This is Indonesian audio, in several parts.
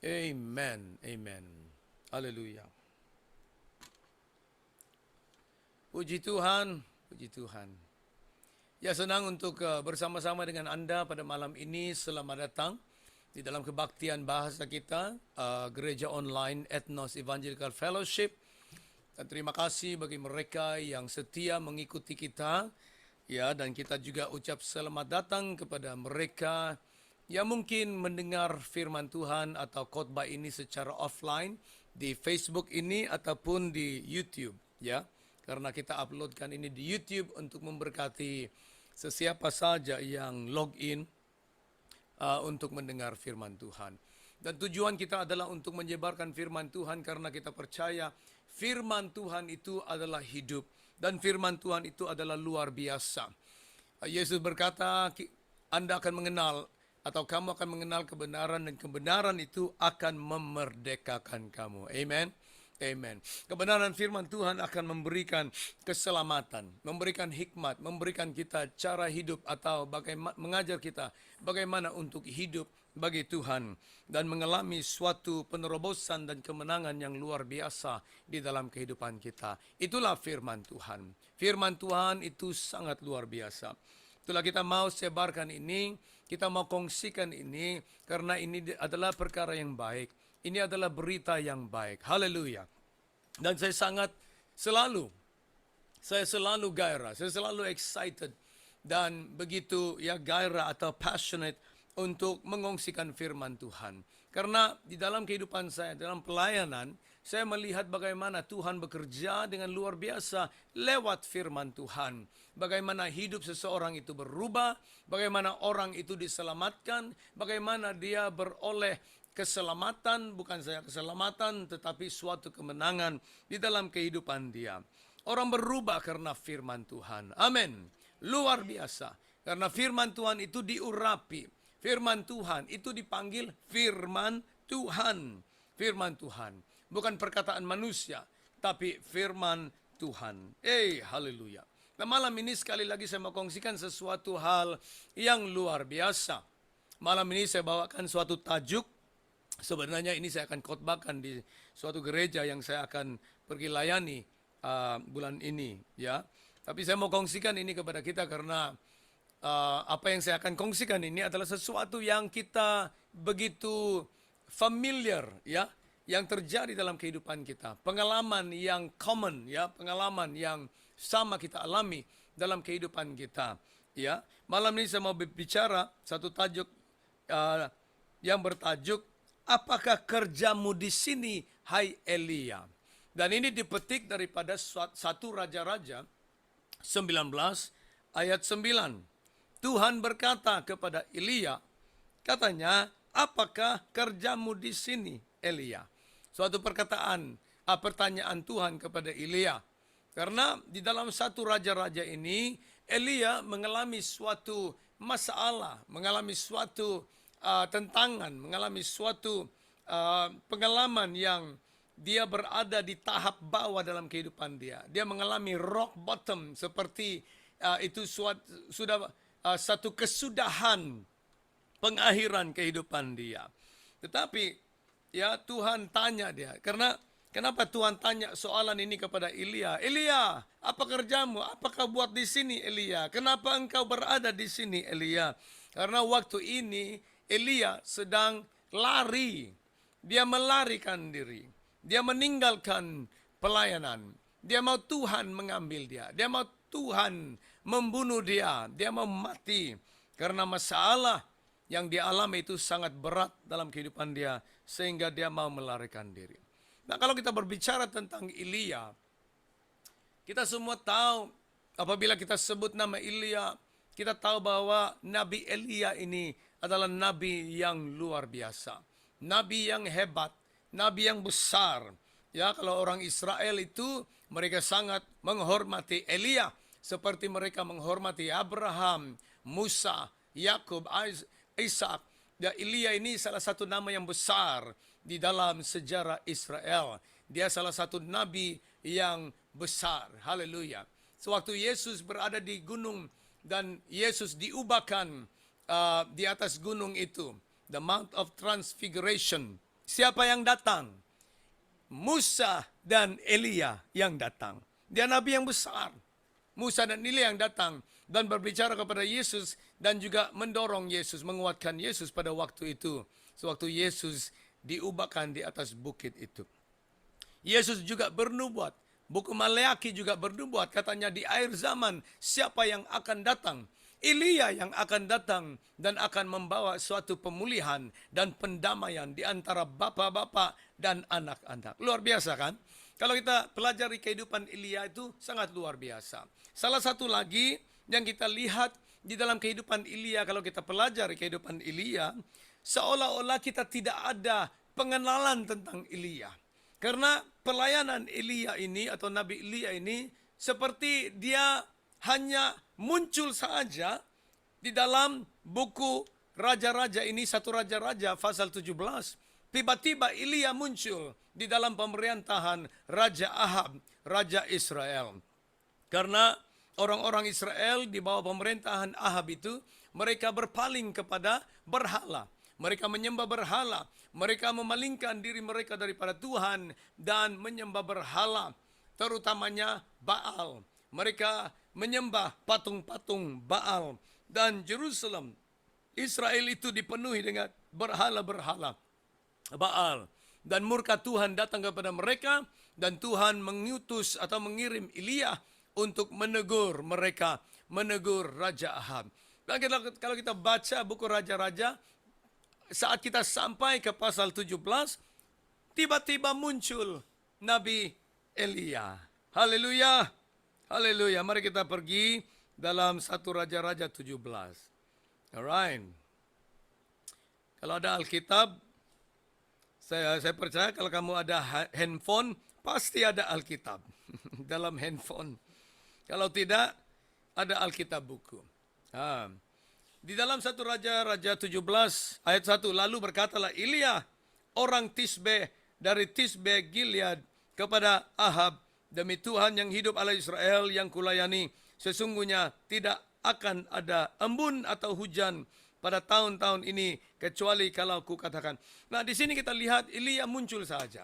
Amen. Amen. Haleluya. Puji Tuhan. Puji Tuhan. Ya, senang untuk bersama-sama dengan Anda pada malam ini. Selamat datang di dalam kebaktian bahasa kita, Gereja Online Ethnos Evangelical Fellowship. Dan terima kasih bagi mereka yang setia mengikuti kita. Ya, dan kita juga ucap selamat datang kepada mereka yang mungkin mendengar firman Tuhan atau khotbah ini secara offline di Facebook ini ataupun di YouTube, ya. Karena kita uploadkan ini di YouTube untuk memberkati sesiapa saja yang login untuk mendengar firman Tuhan. Dan tujuan kita adalah untuk menyebarkan firman Tuhan karena kita percaya firman Tuhan itu adalah hidup dan firman Tuhan itu adalah luar biasa. Yesus berkata, Anda akan mengenal atau kamu akan mengenal kebenaran dan kebenaran itu akan memerdekakan kamu. Amen. Amen. Kebenaran firman Tuhan akan memberikan keselamatan, memberikan hikmat, memberikan kita cara hidup atau bagaimana mengajar kita bagaimana untuk hidup bagi Tuhan dan mengalami suatu penerobosan dan kemenangan yang luar biasa di dalam kehidupan kita. Itulah firman Tuhan. Firman Tuhan itu sangat luar biasa. Itulah kita mau sebarkan ini, kita mau kongsikan ini karena ini adalah perkara yang baik. Ini adalah berita yang baik. Haleluya. Dan saya selalu gairah, saya selalu excited dan begitu ya gairah atau passionate untuk mengongsikan firman Tuhan. Karena di dalam kehidupan saya, dalam pelayanan, saya melihat bagaimana Tuhan bekerja dengan luar biasa lewat firman Tuhan. Bagaimana hidup seseorang itu berubah, bagaimana orang itu diselamatkan, bagaimana dia beroleh keselamatan, bukan saja keselamatan, tetapi suatu kemenangan di dalam kehidupan dia. Orang berubah karena firman Tuhan. Amin. Luar biasa. Karena firman Tuhan itu diurapi. Firman Tuhan itu dipanggil firman Tuhan. Firman Tuhan. Bukan perkataan manusia, tapi firman Tuhan. Haleluya. Nah, malam ini sekali lagi saya mau kongsikan sesuatu hal yang luar biasa. Malam ini saya bawakan suatu tajuk. Sebenarnya ini saya akan khotbahkan di suatu gereja yang saya akan pergi layani bulan ini, ya. Tapi saya mau kongsikan ini kepada kita karena apa yang saya akan kongsikan ini adalah sesuatu yang kita begitu familiar, ya, yang terjadi dalam kehidupan kita. Pengalaman yang common, ya, pengalaman yang sama kita alami dalam kehidupan kita, ya. Malam ini saya mau berbicara satu tajuk yang bertajuk apakah kerjamu di sini, hai Elia? Dan ini dipetik daripada satu Raja-Raja 19 ayat 9. Tuhan berkata kepada Elia, katanya, apakah kerjamu di sini, Elia? Suatu pertanyaan Tuhan kepada Elia. Karena di dalam satu Raja-Raja ini, Elia mengalami suatu masalah, mengalami suatu tentangan, mengalami suatu pengalaman yang dia berada di tahap bawah dalam kehidupan dia. Dia mengalami rock bottom seperti itu sudah satu kesudahan pengakhiran kehidupan dia. Tetapi ya Tuhan tanya dia, kenapa Tuhan tanya soalan ini kepada Elia? Elia, apa kerjamu? Apa kau buat di sini, Elia? Kenapa engkau berada di sini, Elia? Karena waktu ini Elia sedang lari. Dia melarikan diri. Dia meninggalkan pelayanan. Dia mau Tuhan mengambil dia. Dia mau Tuhan membunuh dia. Dia mau mati. Karena masalah yang dia alami itu sangat berat dalam kehidupan dia. Sehingga dia mau melarikan diri. Nah, kalau kita berbicara tentang Elia, kita semua tahu apabila kita sebut nama Elia, kita tahu bahwa Nabi Elia ini adalah nabi yang luar biasa. Nabi yang hebat, nabi yang besar. Ya, kalau orang Israel itu mereka sangat menghormati Elia seperti mereka menghormati Abraham, Musa, Yakub, Ishak. Ya, Elia ini salah satu nama yang besar di dalam sejarah Israel. Dia salah satu nabi yang besar. Haleluya. Sewaktu Yesus berada di gunung dan Yesus diubahkan di atas gunung itu, the Mount of Transfiguration, Siapa yang datang? Musa dan Elia yang datang. Dia nabi yang besar. Musa dan Elia yang datang dan berbicara kepada Yesus dan juga mendorong Yesus, menguatkan Yesus pada waktu itu. Sewaktu Yesus diubahkan di atas bukit itu. Yesus juga bernubuat. Buku Maleakhi juga bernubuat. Katanya di akhir zaman siapa yang akan datang? Elia yang akan datang dan akan membawa suatu pemulihan dan pendamaian di antara bapak-bapak dan anak-anak. Luar biasa kan? Kalau kita pelajari kehidupan Elia itu sangat luar biasa. Salah satu lagi yang kita lihat di dalam kehidupan Elia, kalau kita pelajari kehidupan Elia, seolah-olah kita tidak ada pengenalan tentang Elia. Karena pelayanan Elia ini atau Nabi Elia ini seperti dia hanya muncul saja di dalam buku Raja-Raja ini, satu Raja-Raja pasal 17. Tiba-tiba Elia muncul di dalam pemerintahan Raja Ahab, Raja Israel. Karena orang-orang Israel di bawah pemerintahan Ahab itu, mereka berpaling kepada berhala. Mereka menyembah berhala. Mereka memalingkan diri mereka daripada Tuhan dan menyembah berhala, terutamanya Baal. Mereka menyembah patung-patung Baal. Dan Jerusalem, Israel itu dipenuhi dengan berhala-berhala Baal. Dan murka Tuhan datang kepada mereka, dan Tuhan mengutus atau mengirim Elia untuk menegur mereka, menegur Raja Ahab. Dan kalau kita baca buku Raja-Raja, saat kita sampai ke pasal 17, tiba-tiba muncul Nabi Elia. Haleluya. Haleluya. Mari kita pergi dalam satu Raja-Raja 17. Alright. Kalau ada Alkitab, saya percaya kalau kamu ada handphone, pasti ada Alkitab dalam handphone. Kalau tidak, ada Alkitab buku. Di dalam satu Raja-Raja 17 ayat 1, lalu berkatalah Elia orang Tisbe dari Tisbe Gilead kepada Ahab, demi Tuhan yang hidup Allah Israel yang kulayani, sesungguhnya tidak akan ada embun atau hujan pada tahun-tahun ini kecuali kalau kukatakan. Nah, di sini kita lihat Elia muncul saja.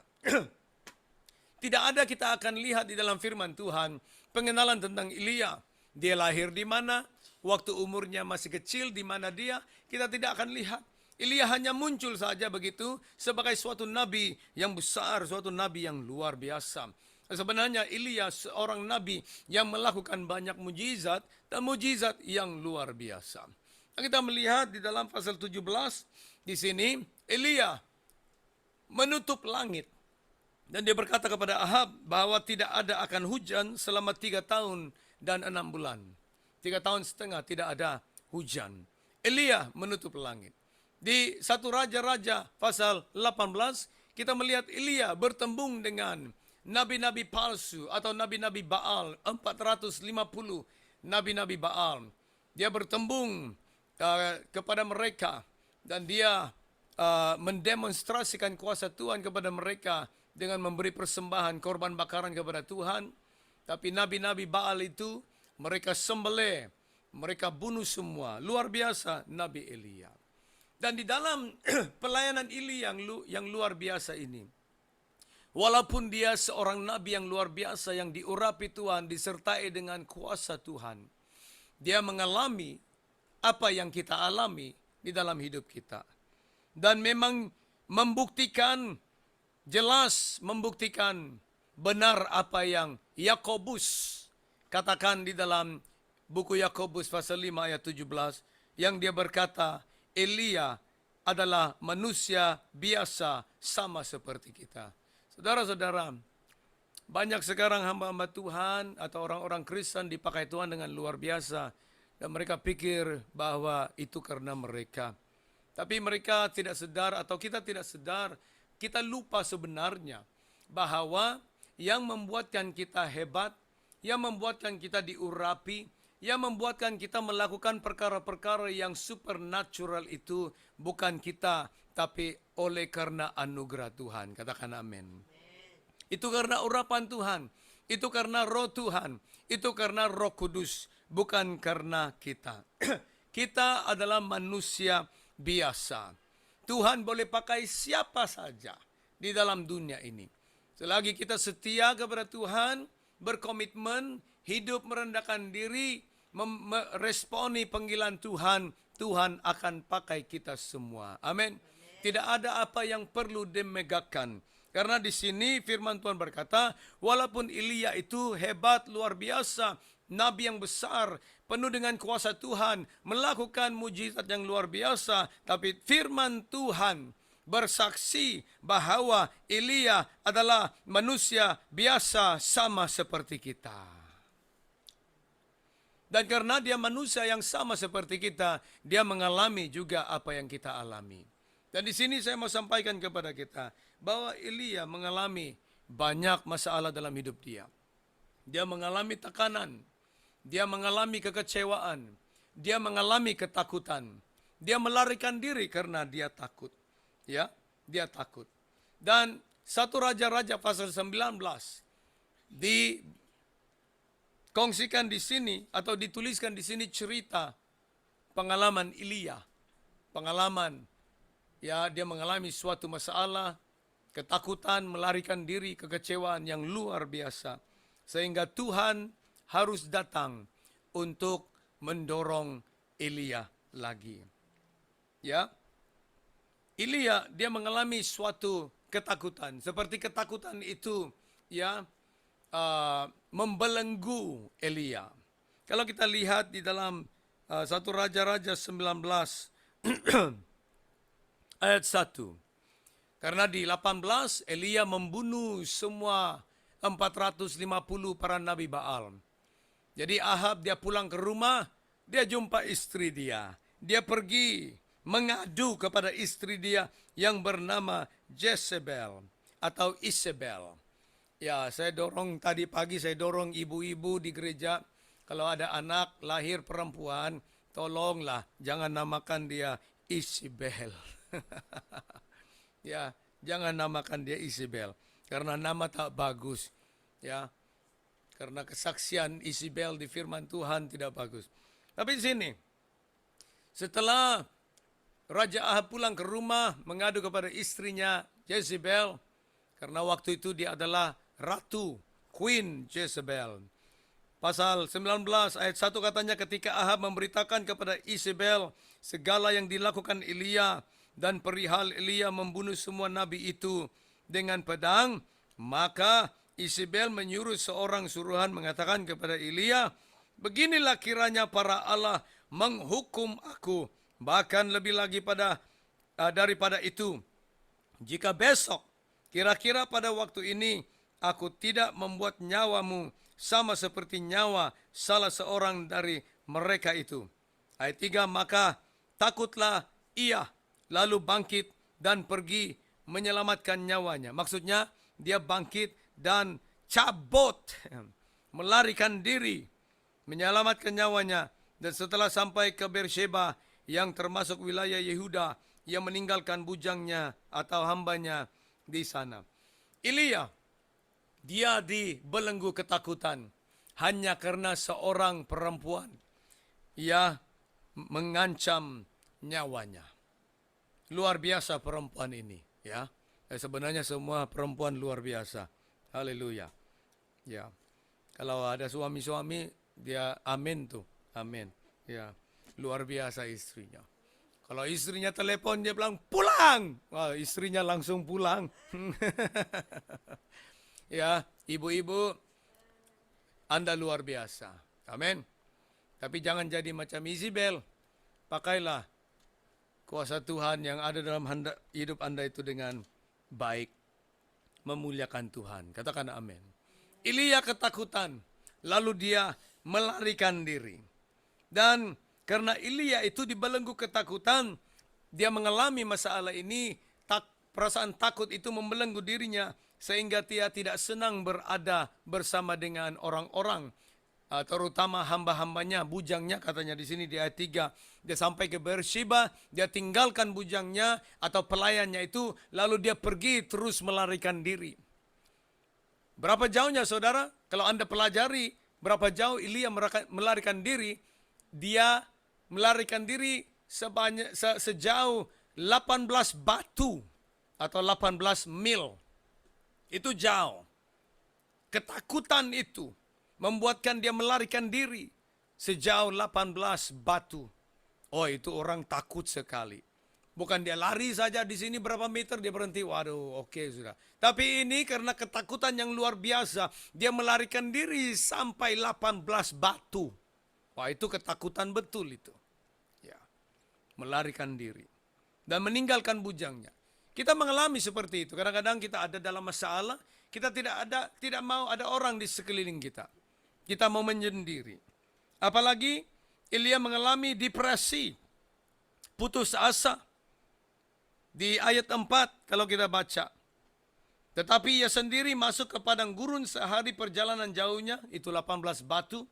Tidak ada kita akan lihat di dalam firman Tuhan pengenalan tentang Elia. Dia lahir di mana, waktu umurnya masih kecil di mana dia, kita tidak akan lihat. Elia hanya muncul saja begitu sebagai suatu nabi yang besar, suatu nabi yang luar biasa. Sebenarnya Elia seorang nabi yang melakukan banyak mujizat dan mujizat yang luar biasa. Kita melihat di dalam pasal 17 di sini Elia menutup langit dan dia berkata kepada Ahab bahwa tidak ada akan hujan selama 3 tahun dan 6 bulan. 3 tahun setengah tidak ada hujan. Elia menutup langit. Di satu Raja-Raja pasal 18 kita melihat Elia bertembung dengan nabi-nabi palsu atau nabi-nabi Baal, 450 nabi-nabi Baal. Dia bertembung kepada mereka dan dia mendemonstrasikan kuasa Tuhan kepada mereka dengan memberi persembahan korban bakaran kepada Tuhan. Tapi nabi-nabi Baal itu mereka sembelih, mereka bunuh semua. Luar biasa Nabi Elia. Dan di dalam pelayanan Elia yang luar biasa ini, walaupun dia seorang nabi yang luar biasa yang diurapi Tuhan, disertai dengan kuasa Tuhan, dia mengalami apa yang kita alami di dalam hidup kita. Dan memang membuktikan, jelas membuktikan benar apa yang Yakobus katakan di dalam buku Yakobus pasal 5 ayat 17, yang dia berkata, Elia adalah manusia biasa sama seperti kita. Saudara-saudara, banyak sekarang hamba-hamba Tuhan atau orang-orang Kristen dipakai Tuhan dengan luar biasa. Dan mereka pikir bahwa itu karena mereka. Tapi mereka tidak sadar atau kita tidak sadar, kita lupa sebenarnya bahwa yang membuatkan kita hebat, yang membuatkan kita diurapi, yang membuatkan kita melakukan perkara-perkara yang supernatural itu bukan kita, tapi oleh karena anugerah Tuhan. Katakan amin. Itu karena urapan Tuhan, itu karena roh Tuhan, itu karena Roh Kudus, bukan karena kita. Kita adalah manusia biasa. Tuhan boleh pakai siapa saja di dalam dunia ini. Selagi kita setia kepada Tuhan, berkomitmen, hidup merendahkan diri, meresponi panggilan Tuhan, Tuhan akan pakai kita semua. Amin. Tidak ada apa yang perlu dimegakan. Karena di sini firman Tuhan berkata, walaupun Elia itu hebat, luar biasa, nabi yang besar, penuh dengan kuasa Tuhan, melakukan mujizat yang luar biasa, tapi firman Tuhan bersaksi bahwa Elia adalah manusia biasa sama seperti kita. Dan karena dia manusia yang sama seperti kita, dia mengalami juga apa yang kita alami. Dan di sini saya mau sampaikan kepada kita bahwa Elia mengalami banyak masalah dalam hidup dia. Dia mengalami tekanan, dia mengalami kekecewaan, dia mengalami ketakutan. Dia melarikan diri karena dia takut. Ya, dia takut. Dan 1 Raja-Raja pasal 19 dikongsikan di sini atau dituliskan di sini cerita pengalaman Elia. Pengalaman ya, dia mengalami suatu masalah, ketakutan, melarikan diri, kekecewaan yang luar biasa. Sehingga Tuhan harus datang untuk mendorong Elia lagi. Ya. Elia dia mengalami suatu ketakutan. Seperti ketakutan itu ya membelenggu Elia. Kalau kita lihat di dalam 1 Raja-Raja 19 ayat 1. Karena di 18 Elia membunuh semua 450 para nabi Baal. Jadi Ahab dia pulang ke rumah, dia jumpa istri dia. Dia pergi mengadu kepada istri dia yang bernama Jezebel atau Isabel. Ya, saya dorong tadi pagi, saya dorong ibu-ibu di gereja, kalau ada anak lahir perempuan, tolonglah jangan namakan dia Isabel. Ya, jangan namakan dia Isabel karena nama tak bagus. Ya, karena kesaksian Isabel di firman Tuhan tidak bagus. Tapi di sini, setelah Raja Ahab pulang ke rumah mengadu kepada istrinya Jezebel, karena waktu itu dia adalah ratu, Queen Jezebel. Pasal 19 ayat 1 katanya, ketika Ahab memberitakan kepada Isabel segala yang dilakukan Elia dan perihal Elia membunuh semua nabi itu dengan pedang, maka Isabel menyuruh seorang suruhan mengatakan kepada Elia, beginilah kiranya para Allah menghukum aku, bahkan lebih lagi daripada itu, jika besok kira-kira pada waktu ini aku tidak membuat nyawamu sama seperti nyawa salah seorang dari mereka itu. Ayat 3, maka takutlah ia, lalu bangkit dan pergi menyelamatkan nyawanya. Maksudnya dia bangkit dan cabut, melarikan diri, menyelamatkan nyawanya. Dan setelah sampai ke Beersheba yang termasuk wilayah Yehuda, ia meninggalkan bujangnya atau hambanya di sana. Elia, dia dibelenggu ketakutan hanya karena seorang perempuan. Ia mengancam nyawanya. Luar biasa perempuan ini, ya. Sebenarnya semua perempuan luar biasa. Haleluya. Ya. Kalau ada suami-suami, dia amin tuh. Amin. Ya. Luar biasa istrinya. Kalau istrinya telepon, dia bilang, pulang. Wah, istrinya langsung pulang. Ya, ibu-ibu, Anda luar biasa. Amin. Tapi jangan jadi macam Isabel. Pakailah kuasa Tuhan yang ada dalam hidup Anda itu dengan baik. Memuliakan Tuhan. Katakan amin. Elia ketakutan. Lalu dia melarikan diri. Dan karena Elia itu dibelenggu ketakutan, dia mengalami masalah ini, perasaan takut itu membelenggu dirinya, sehingga dia tidak senang berada bersama dengan orang-orang, terutama hamba-hambanya, bujangnya katanya di sini di ayat 3. Dia sampai ke Beersheba, dia tinggalkan bujangnya atau pelayannya itu, lalu dia pergi terus melarikan diri. Berapa jauhnya saudara? Kalau Anda pelajari berapa jauh Elia melarikan diri, dia melarikan diri sejauh 18 batu atau 18 mil. Itu jauh. Ketakutan itu membuatkan dia melarikan diri sejauh 18 batu. Oh, itu orang takut sekali. Bukan dia lari saja di sini berapa meter dia berhenti. Waduh, oke sudah. Tapi ini karena ketakutan yang luar biasa, dia melarikan diri sampai 18 batu. Wah, itu ketakutan betul itu. Ya, melarikan diri dan meninggalkan bujangnya. Kita mengalami seperti itu. Kadang-kadang kita ada dalam masalah, kita tidak mau ada orang di sekeliling kita. Kita mau menyendiri. Apalagi Elia mengalami depresi, putus asa. Di ayat 4 kalau kita baca. Tetapi ia sendiri masuk ke padang gurun sehari perjalanan jauhnya, itu 18 batu.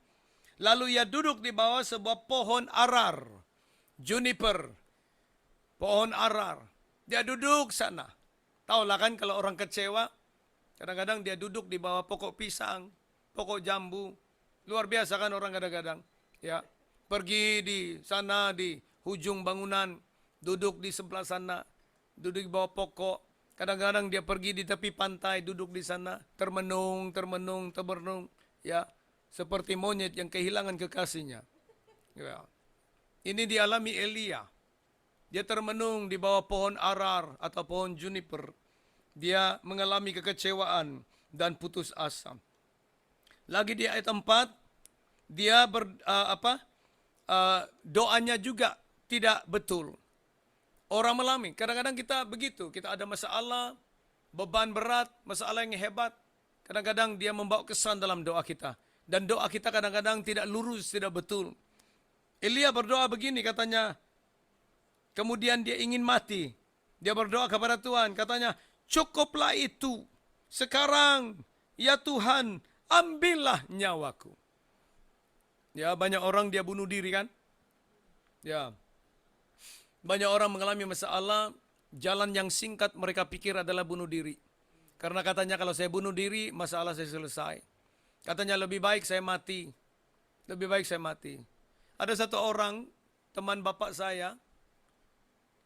Lalu ia duduk di bawah sebuah pohon arar, juniper, pohon arar. Dia duduk sana. Tahulah kan kalau orang kecewa, kadang-kadang dia duduk di bawah pokok pisang, pokok jambu. Luar biasa kan orang kadang-kadang. Ya, pergi di sana di ujung bangunan, duduk di sebelah sana. Duduk di bawah pokok. Kadang-kadang dia pergi di tepi pantai, duduk di sana, termenung. Ya, seperti monyet yang kehilangan kekasihnya. Ya. Ini dialami Elia. Dia termenung di bawah pohon arar atau pohon juniper. Dia mengalami kekecewaan dan putus asa. Lagi di ayat 4, dia doanya juga tidak betul. Orang mengalami, kadang-kadang kita begitu, kita ada masalah, beban berat, masalah yang hebat. Kadang-kadang dia membawa kesan dalam doa kita. Dan doa kita kadang-kadang tidak lurus, tidak betul. Elia berdoa begini katanya, kemudian dia ingin mati. Dia berdoa kepada Tuhan, katanya, cukuplah itu. Sekarang, ya Tuhan, ambillah nyawaku. Ya, banyak orang dia bunuh diri kan? Ya. Banyak orang mengalami masalah, jalan yang singkat mereka pikir adalah bunuh diri. Karena katanya kalau saya bunuh diri, masalah saya selesai. Katanya lebih baik saya mati. Lebih baik saya mati. Ada satu orang, teman bapak saya,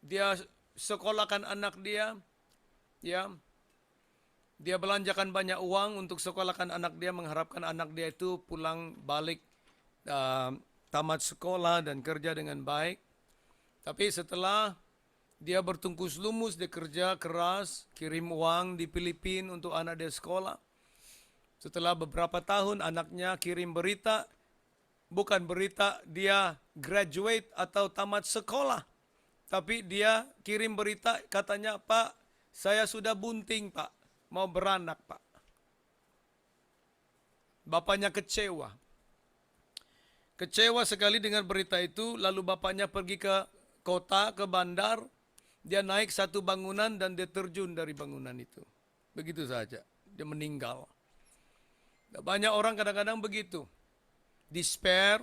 dia sekolahkan anak dia, ya, dia belanjakan banyak uang untuk sekolahkan anak dia, mengharapkan anak dia itu pulang balik, tamat sekolah dan kerja dengan baik. Tapi setelah dia bertungkus lumus, dia kerja keras, kirim uang di Filipina untuk anak dia sekolah. Setelah beberapa tahun anaknya kirim berita, bukan berita dia graduate atau tamat sekolah. Tapi dia kirim berita katanya, Pak, saya sudah bunting Pak, mau beranak Pak. Bapaknya kecewa. Kecewa sekali dengan berita itu, lalu bapaknya pergi ke kota, ke bandar, dia naik satu bangunan dan dia terjun dari bangunan itu. Begitu saja, dia meninggal. Banyak orang kadang-kadang begitu. Despair,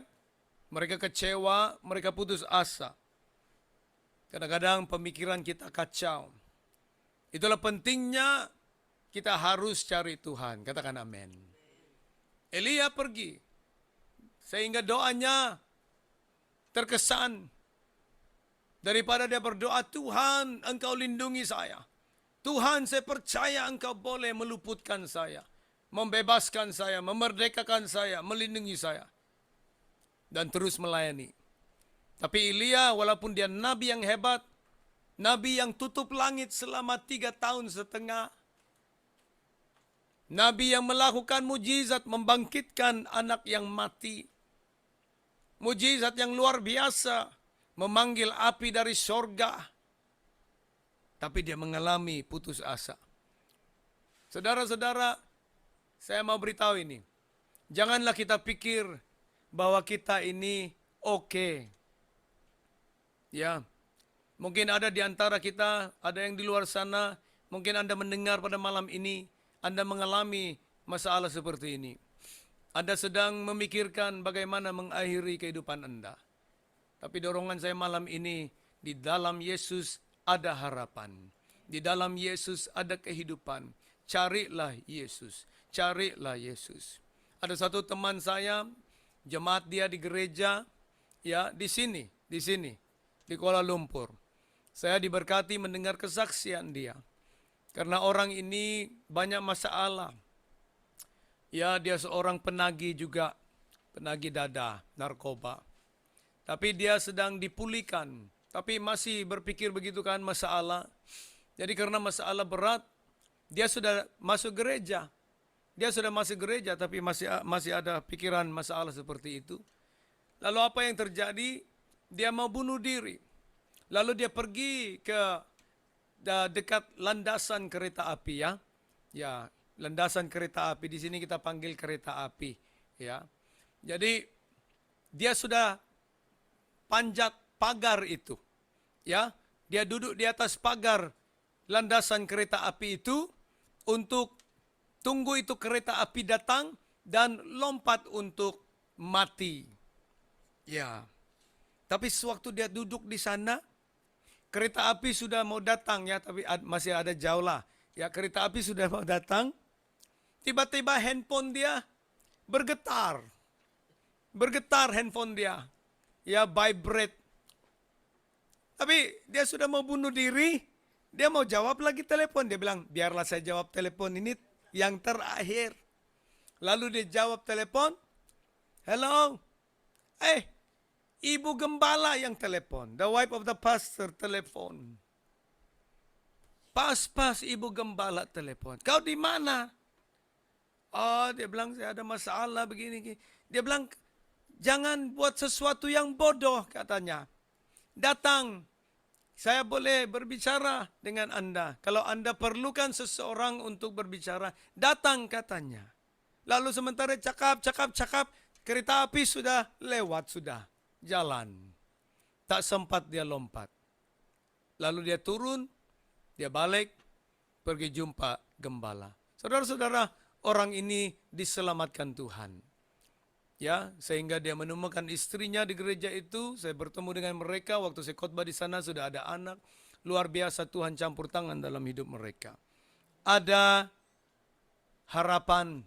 mereka kecewa, mereka putus asa. Kadang-kadang pemikiran kita kacau. Itulah pentingnya kita harus cari Tuhan. Katakan amin. Elia pergi, sehingga doanya terkesan. Daripada dia berdoa, Tuhan engkau lindungi saya. Tuhan saya percaya engkau boleh meluputkan saya. Membebaskan saya, memerdekakan saya, melindungi saya. Dan terus melayani. Tapi Elia walaupun dia nabi yang hebat, nabi yang tutup langit selama 3 tahun setengah. Nabi yang melakukan mujizat membangkitkan anak yang mati. Mujizat yang luar biasa. Memanggil api dari sorga. Tapi dia mengalami putus asa. Saudara-saudara, saya mau beritahu ini. Janganlah kita pikir bahwa kita ini oke. Ya, mungkin ada di antara kita, ada yang di luar sana, mungkin Anda mendengar pada malam ini, Anda mengalami masalah seperti ini. Anda sedang memikirkan bagaimana mengakhiri kehidupan Anda. Tapi dorongan saya malam ini, di dalam Yesus ada harapan. Di dalam Yesus ada kehidupan. Carilah Yesus. Carilah Yesus. Ada satu teman saya, jemaat dia di gereja, ya di sini, di Kuala Lumpur. Saya diberkati mendengar kesaksian dia. Karena orang ini banyak masalah. Ya, dia seorang penagih juga, penagih dada, narkoba. Tapi dia sedang dipulihkan. Tapi masih berpikir begitu kan masalah. Jadi karena masalah berat, dia sudah masuk gereja. Dia sudah masuk gereja tapi masih ada pikiran masalah seperti itu. Lalu apa yang terjadi? Dia mau bunuh diri. Lalu dia pergi ke dekat landasan kereta api ya. Ya, landasan kereta api. Di sini kita panggil kereta api ya. Jadi dia sudah panjat pagar itu. Ya, dia duduk di atas pagar landasan kereta api itu untuk tunggu itu kereta api datang dan lompat untuk mati. Ya. Tapi sewaktu dia duduk di sana, kereta api sudah mau datang ya, tapi masih ada jauh lah. Ya, kereta api sudah mau datang. Tiba-tiba handphone dia bergetar. Bergetar handphone dia. Ya, vibrate. Tapi dia sudah mau bunuh diri, dia mau jawab lagi telepon. Dia bilang, biarlah saya jawab telepon ini yang terakhir. Lalu dia jawab telepon, hello, Ibu Gembala yang telepon, the wife of the pastor telepon. Pas Ibu Gembala telepon, kau di mana? Oh, dia bilang saya ada masalah begini. Dia bilang, jangan buat sesuatu yang bodoh katanya. Datang, saya boleh berbicara dengan Anda. Kalau Anda perlukan seseorang untuk berbicara, datang katanya. Lalu sementara cakap, kereta api sudah lewat, sudah jalan. Tak sempat dia lompat. Lalu dia turun, dia balik, pergi jumpa gembala. Saudara-saudara, orang ini diselamatkan Tuhan. Ya, sehingga dia menemukan istrinya di gereja itu. Saya bertemu dengan mereka waktu saya khotbah di sana, sudah ada anak. Luar biasa Tuhan campur tangan dalam hidup mereka. Ada harapan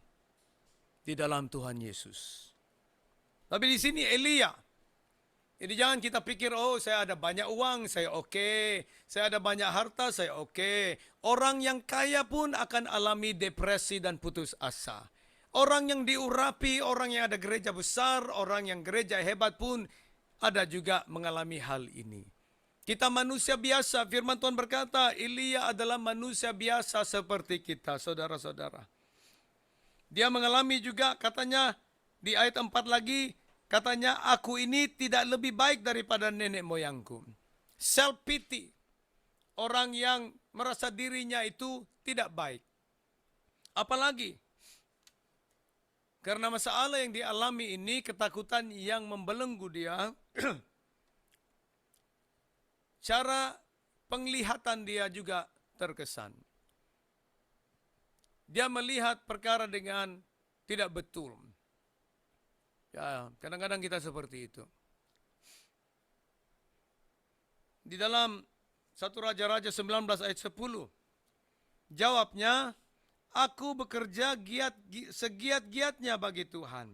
di dalam Tuhan Yesus. Tapi di sini Elia. Jadi jangan kita pikir, oh saya ada banyak uang, saya oke. Saya ada banyak harta, saya oke. Orang yang kaya pun akan alami depresi dan putus asa. Orang yang diurapi, orang yang ada gereja besar, orang yang gereja hebat pun ada juga mengalami hal ini. Kita manusia biasa, firman Tuhan berkata, Elia adalah manusia biasa seperti kita, saudara-saudara. Dia mengalami juga, katanya di ayat 4 lagi, katanya, aku ini tidak lebih baik daripada nenek moyangku. Self-pity, orang yang merasa dirinya itu tidak baik. Apalagi, karena masalah yang dialami ini, ketakutan yang membelenggu dia, cara penglihatan dia juga terkesan. Dia melihat perkara dengan tidak betul. Ya, kadang-kadang kita seperti itu. Di dalam 1 Raja-Raja 19 ayat 10, jawabnya, aku bekerja segiat-giatnya bagi Tuhan.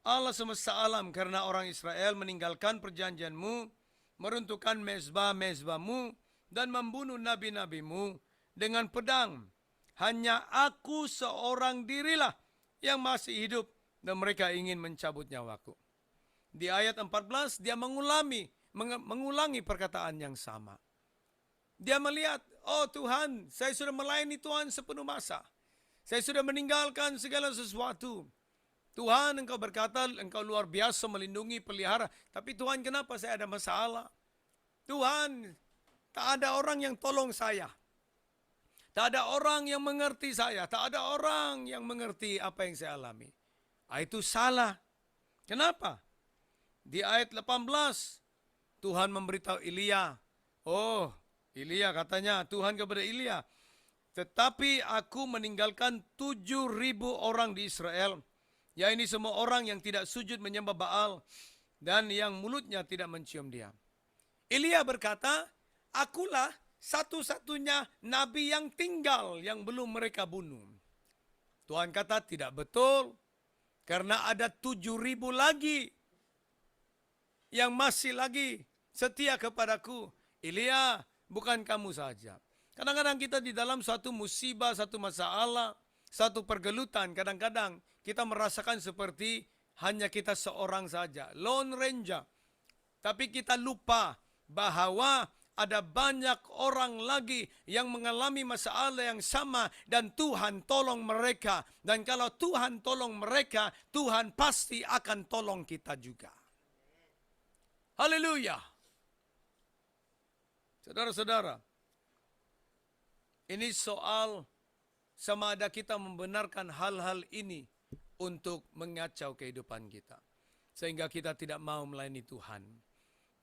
Allah semesta alam, karena orang Israel meninggalkan perjanjianmu, meruntuhkan mezbah-mezbahmu, dan membunuh nabi-nabimu dengan pedang. Hanya aku seorang dirilah yang masih hidup, dan mereka ingin mencabut nyawaku. Di ayat 14, dia mengulangi perkataan yang sama. Dia melihat, oh Tuhan, saya sudah melayani Tuhan sepenuh masa. Saya sudah meninggalkan segala sesuatu. Tuhan, Engkau berkata, Engkau luar biasa melindungi, pelihara. Tapi Tuhan, kenapa saya ada masalah? Tuhan, tak ada orang yang tolong saya. Tak ada orang yang mengerti saya. Tak ada orang yang mengerti apa yang saya alami. Itu salah. Kenapa? Di ayat 18, Tuhan memberitahu Elia, oh, Elia katanya, Tuhan kepada Elia, tetapi aku meninggalkan 7.000 orang di Israel, ya ini semua orang yang tidak sujud menyembah Baal, dan yang mulutnya tidak mencium dia. Elia berkata, akulah satu-satunya nabi yang tinggal, yang belum mereka bunuh. Tuhan kata, tidak betul, karena ada 7.000 lagi, yang masih lagi setia kepadaku. Elia, bukan kamu saja. Kadang-kadang kita di dalam suatu musibah, satu masalah, satu pergelutan, kadang-kadang kita merasakan seperti hanya kita seorang saja, lone ranger. Tapi kita lupa bahwa ada banyak orang lagi yang mengalami masalah yang sama dan Tuhan tolong mereka. Dan kalau Tuhan tolong mereka, Tuhan pasti akan tolong kita juga. Haleluya. Saudara-saudara, ini soal sama ada kita membenarkan hal-hal ini untuk mengacau kehidupan kita. Sehingga kita tidak mau melayani Tuhan.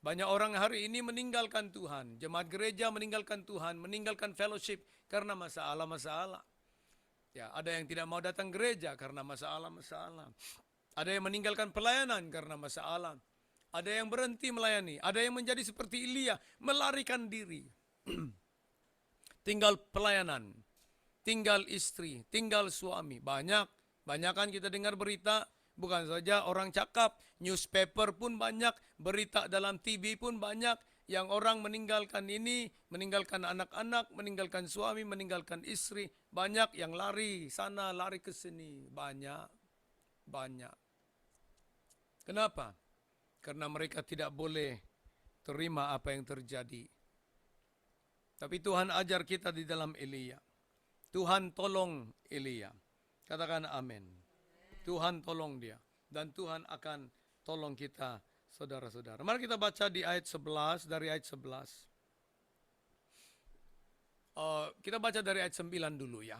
Banyak orang hari ini meninggalkan Tuhan. Jemaat gereja meninggalkan Tuhan, meninggalkan fellowship karena masalah-masalah. Ya, ada yang tidak mau datang gereja karena masalah-masalah. Ada yang meninggalkan pelayanan karena masalah. Ada yang berhenti melayani, ada yang menjadi seperti Elia, melarikan diri. Tinggal pelayanan, tinggal istri, tinggal suami. Banyak kan kita dengar berita, bukan saja orang cakap, newspaper pun banyak, berita dalam TV pun banyak, yang orang meninggalkan ini, meninggalkan anak-anak, meninggalkan suami, meninggalkan istri. Banyak yang lari sana, lari ke sini. Banyak. Kenapa? Karena mereka tidak boleh terima apa yang terjadi. Tapi Tuhan ajar kita di dalam Elia. Tuhan tolong Elia. Katakan amin. Tuhan tolong dia. Dan Tuhan akan tolong kita, saudara-saudara. Mari kita baca di ayat 11, dari ayat 11. Kita baca dari ayat 9 dulu ya.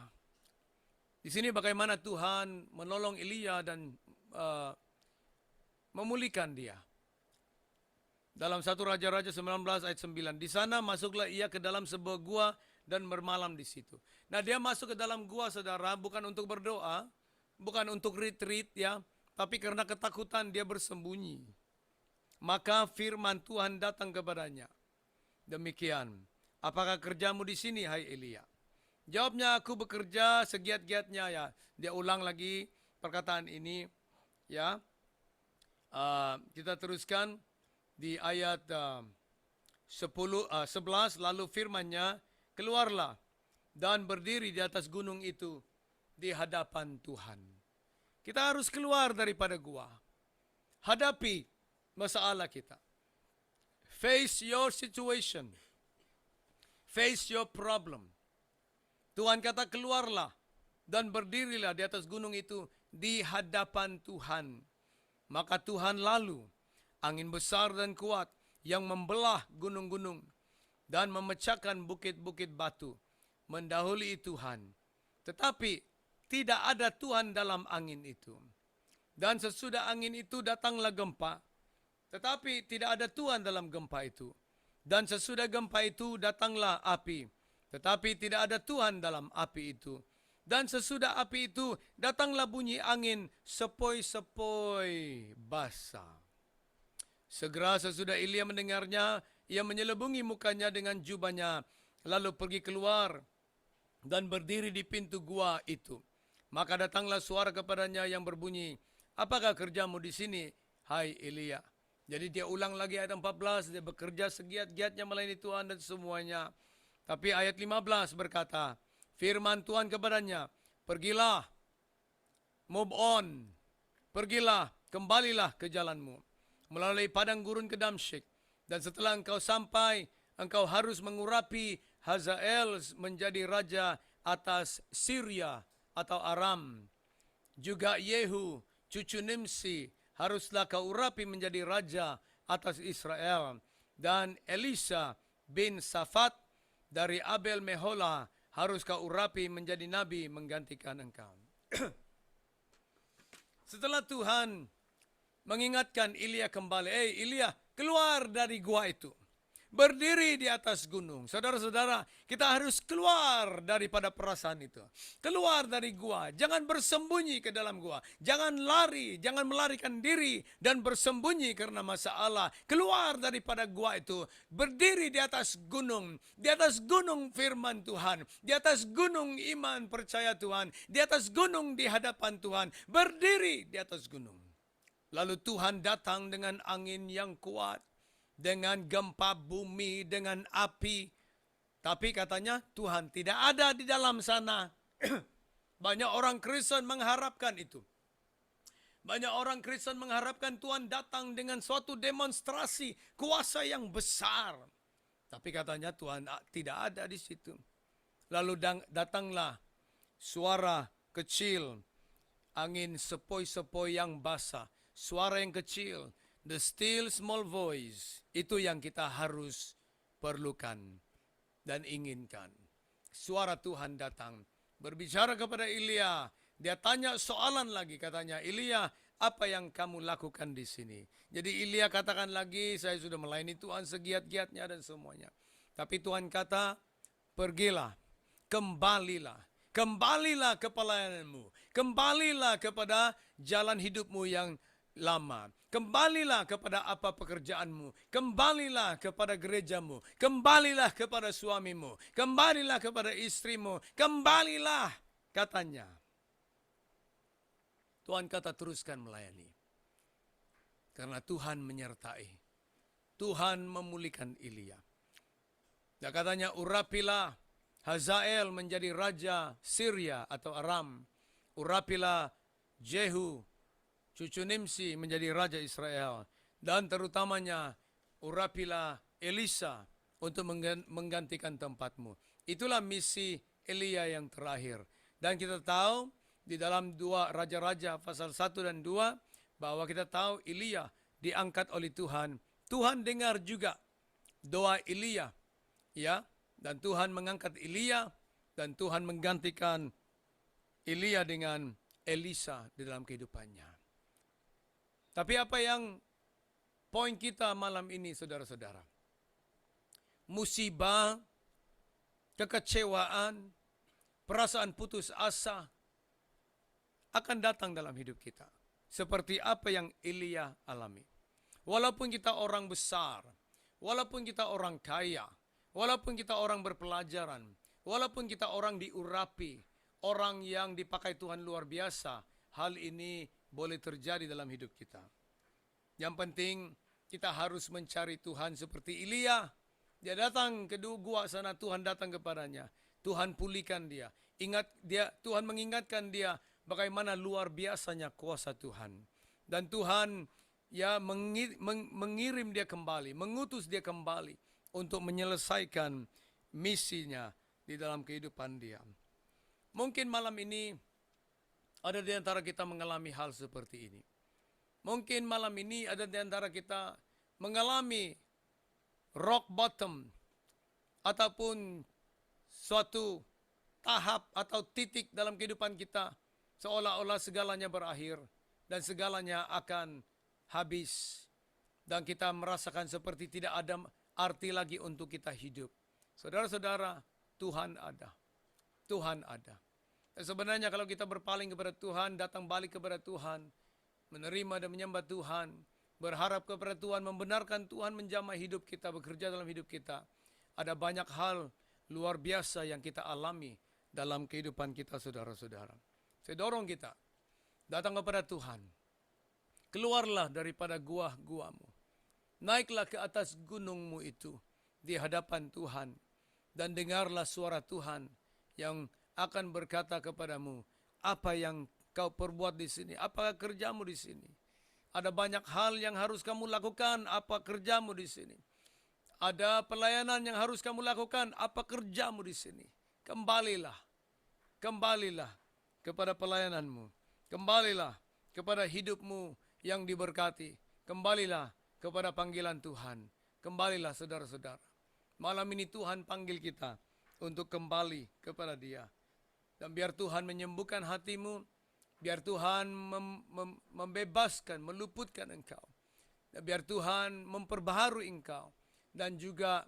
Di sini bagaimana Tuhan menolong Elia dan memulihkan dia. Dalam 1 Raja-Raja 19 ayat 9. Di sana masuklah ia ke dalam sebuah gua dan bermalam di situ. Nah, dia masuk ke dalam gua, saudara, bukan untuk berdoa, bukan untuk retreat ya, tapi karena ketakutan dia bersembunyi. Maka firman Tuhan datang kepadanya. Demikian, apakah kerjamu di sini, hai Elia? Jawabnya, aku bekerja segiat-giatnya ya. Dia ulang lagi perkataan ini ya. Kita teruskan di ayat 11, lalu firman-Nya, keluarlah dan berdiri di atas gunung itu di hadapan Tuhan. Kita harus keluar daripada gua. Hadapi masalah kita. Face your situation. Face your problem. Tuhan kata keluarlah dan berdirilah di atas gunung itu di hadapan Tuhan. Maka Tuhan lalu angin besar dan kuat yang membelah gunung-gunung dan memecahkan bukit-bukit batu mendahului Tuhan. Tetapi tidak ada Tuhan dalam angin itu. Dan sesudah angin itu datanglah gempa. Tetapi tidak ada Tuhan dalam gempa itu. Dan sesudah gempa itu datanglah api. Tetapi tidak ada Tuhan dalam api itu. Dan sesudah api itu datanglah bunyi angin sepoi-sepoi basah. Segera sesudah Elia mendengarnya, ia menyelubungi mukanya dengan jubahnya, lalu pergi keluar dan berdiri di pintu gua itu. Maka datanglah suara kepadanya yang berbunyi, apakah kerjamu di sini, hai Elia? Jadi dia ulang lagi ayat 14, dia bekerja segiat-giatnya melayani Tuhan dan semuanya. Tapi ayat 15 berkata, firman Tuhan kepadanya, pergilah, move on, pergilah, kembalilah ke jalanmu, melalui padang gurun ke Damsyik. Dan setelah engkau sampai, engkau harus mengurapi Hazael menjadi raja atas Syria atau Aram. Juga Yehu, cucu Nimsi, haruslah kau urapi menjadi raja atas Israel. Dan Elisa bin Safat dari Abel Mehola harus kau urapi menjadi nabi menggantikan engkau. Setelah Tuhan mengingatkan Elia kembali, Elia, keluar dari gua itu. Berdiri di atas gunung. Saudara-saudara, kita harus keluar daripada perasaan itu. Keluar dari gua. Jangan bersembunyi ke dalam gua. Jangan lari, jangan melarikan diri dan bersembunyi karena masalah. Keluar daripada gua itu. Berdiri di atas gunung. Di atas gunung firman Tuhan. Di atas gunung iman percaya Tuhan. Di atas gunung di hadapan Tuhan. Berdiri di atas gunung. Lalu Tuhan datang dengan angin yang kuat. dengan gempa bumi, dengan api. Tapi katanya Tuhan tidak ada di dalam sana. Banyak orang Kristen mengharapkan itu. Banyak orang Kristen mengharapkan Tuhan datang dengan suatu demonstrasi kuasa yang besar. Tapi katanya Tuhan tidak ada di situ. Lalu datanglah suara kecil, angin sepoi-sepoi yang basah, suara yang kecil, the still small voice. Itu yang kita harus perlukan dan inginkan. Suara Tuhan datang, berbicara kepada Elia. Dia tanya soalan lagi, katanya, Elia, apa yang kamu lakukan di sini? Jadi Elia katakan lagi, saya sudah melayani Tuhan segiat-giatnya dan semuanya. Tapi Tuhan kata, pergilah, kembalilah. Kembalilah ke pelayananmu. Kembalilah kepada jalan hidupmu yang lama. Kembalilah kepada apa pekerjaanmu. Kembalilah kepada gerejamu. Kembalilah kepada suamimu. Kembalilah kepada istrimu. Kembalilah, katanya. Tuhan kata teruskan melayani. Karena Tuhan menyertai. Tuhan memulihkan Elia. Dan katanya urapilah Hazael menjadi raja Syria atau Aram. Urapilah Jehu, cucu Nimsi menjadi raja Israel. Dan terutamanya urapilah Elisa untuk menggantikan tempatmu. Itulah misi Elia yang terakhir. Dan kita tahu di dalam 2 Raja-Raja pasal 1 dan 2 bahwa kita tahu Elia diangkat oleh Tuhan. Tuhan dengar juga doa Elia, ya, dan Tuhan mengangkat Elia dan Tuhan menggantikan Elia dengan Elisa di dalam kehidupannya. Tapi apa yang poin kita malam ini, saudara-saudara? Musibah, kekecewaan, perasaan putus asa akan datang dalam hidup kita. Seperti apa yang Elia alami. Walaupun kita orang besar, walaupun kita orang kaya, walaupun kita orang berpelajaran, walaupun kita orang diurapi, orang yang dipakai Tuhan luar biasa, hal ini boleh terjadi dalam hidup kita. Yang penting kita harus mencari Tuhan seperti Elia. Dia datang ke gua sana, Tuhan datang kepadanya. Tuhan pulihkan dia. Tuhan mengingatkan dia bagaimana luar biasanya kuasa Tuhan. Dan Tuhan ya mengirim dia kembali, mengutus dia kembali untuk menyelesaikan misinya di dalam kehidupan dia. Mungkin malam ini ada di antara kita mengalami hal seperti ini. Mungkin malam ini ada di antara kita mengalami rock bottom ataupun suatu tahap atau titik dalam kehidupan kita seolah-olah segalanya berakhir dan segalanya akan habis dan kita merasakan seperti tidak ada arti lagi untuk kita hidup. Saudara-saudara, Tuhan ada. Tuhan ada. Dan sebenarnya kalau kita berpaling kepada Tuhan, datang balik kepada Tuhan, menerima dan menyembah Tuhan, berharap kepada Tuhan, membenarkan Tuhan menjamah hidup kita, bekerja dalam hidup kita, ada banyak hal luar biasa yang kita alami dalam kehidupan kita, saudara-saudara. Saya dorong kita, datang kepada Tuhan. Keluarlah daripada gua-guamu. Naiklah ke atas gunungmu itu di hadapan Tuhan. Dan dengarlah suara Tuhan yang akan berkata kepadamu, apa yang kau perbuat di sini? Apakah kerjamu di sini? Ada banyak hal yang harus kamu lakukan, apa kerjamu di sini? Ada pelayanan yang harus kamu lakukan, apa kerjamu di sini? Kembalilah. Kembalilah kepada pelayananmu. Kembalilah kepada hidupmu yang diberkati. Kembalilah kepada panggilan Tuhan. Kembalilah saudara-saudara. Malam ini Tuhan panggil kita untuk kembali kepada Dia. Dan biar Tuhan menyembuhkan hatimu. Biar Tuhan membebaskan, meluputkan engkau. Dan biar Tuhan memperbaharui engkau. Dan juga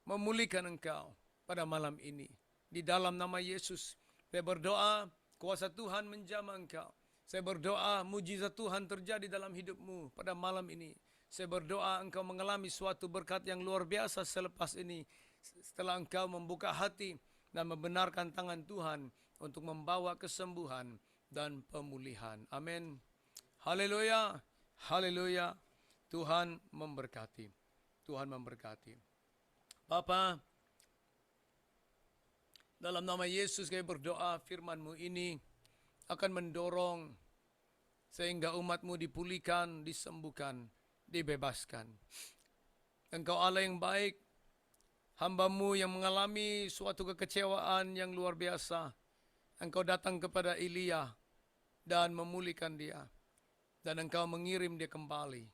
memulihkan engkau pada malam ini. Di dalam nama Yesus, saya berdoa kuasa Tuhan menjamah engkau. Saya berdoa mujizat Tuhan terjadi dalam hidupmu pada malam ini. Saya berdoa engkau mengalami suatu berkat yang luar biasa selepas ini. Setelah engkau membuka hati dan membenarkan tangan Tuhan untuk membawa kesembuhan dan pemulihan. Amin. Haleluya. Haleluya. Tuhan memberkati. Tuhan memberkati. Bapa, dalam nama Yesus kami berdoa, firman-Mu ini akan mendorong sehingga umat-Mu dipulihkan, disembuhkan, dibebaskan. Engkau Allah yang baik, hamba-Mu yang mengalami suatu kekecewaan yang luar biasa. Engkau datang kepada Elia dan memulihkan dia. Dan Engkau mengirim dia kembali.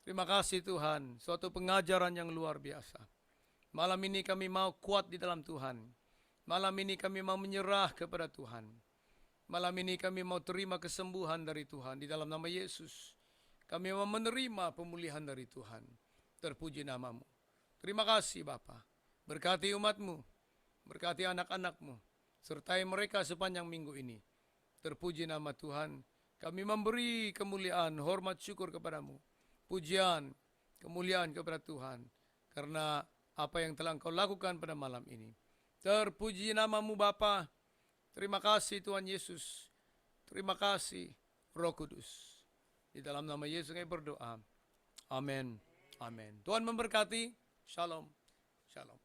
Terima kasih Tuhan, suatu pengajaran yang luar biasa. Malam ini kami mau kuat di dalam Tuhan. Malam ini kami mau menyerah kepada Tuhan. Malam ini kami mau terima kesembuhan dari Tuhan di dalam nama Yesus. Kami mau menerima pemulihan dari Tuhan. Terpuji nama-Mu. Terima kasih Bapa. Berkati umat-Mu, berkati anak-anak-Mu, sertai mereka sepanjang minggu ini. Terpuji nama Tuhan. Kami memberi kemuliaan, hormat, syukur kepadamu. Pujian, kemuliaan kepada Tuhan. Karena apa yang telah Engkau lakukan pada malam ini. Terpuji nama-Mu Bapa. Terima kasih Tuhan Yesus. Terima kasih Roh Kudus. Di dalam nama Yesus kami berdoa. Amin. Amin. Tuhan memberkati. Shalom. Shalom.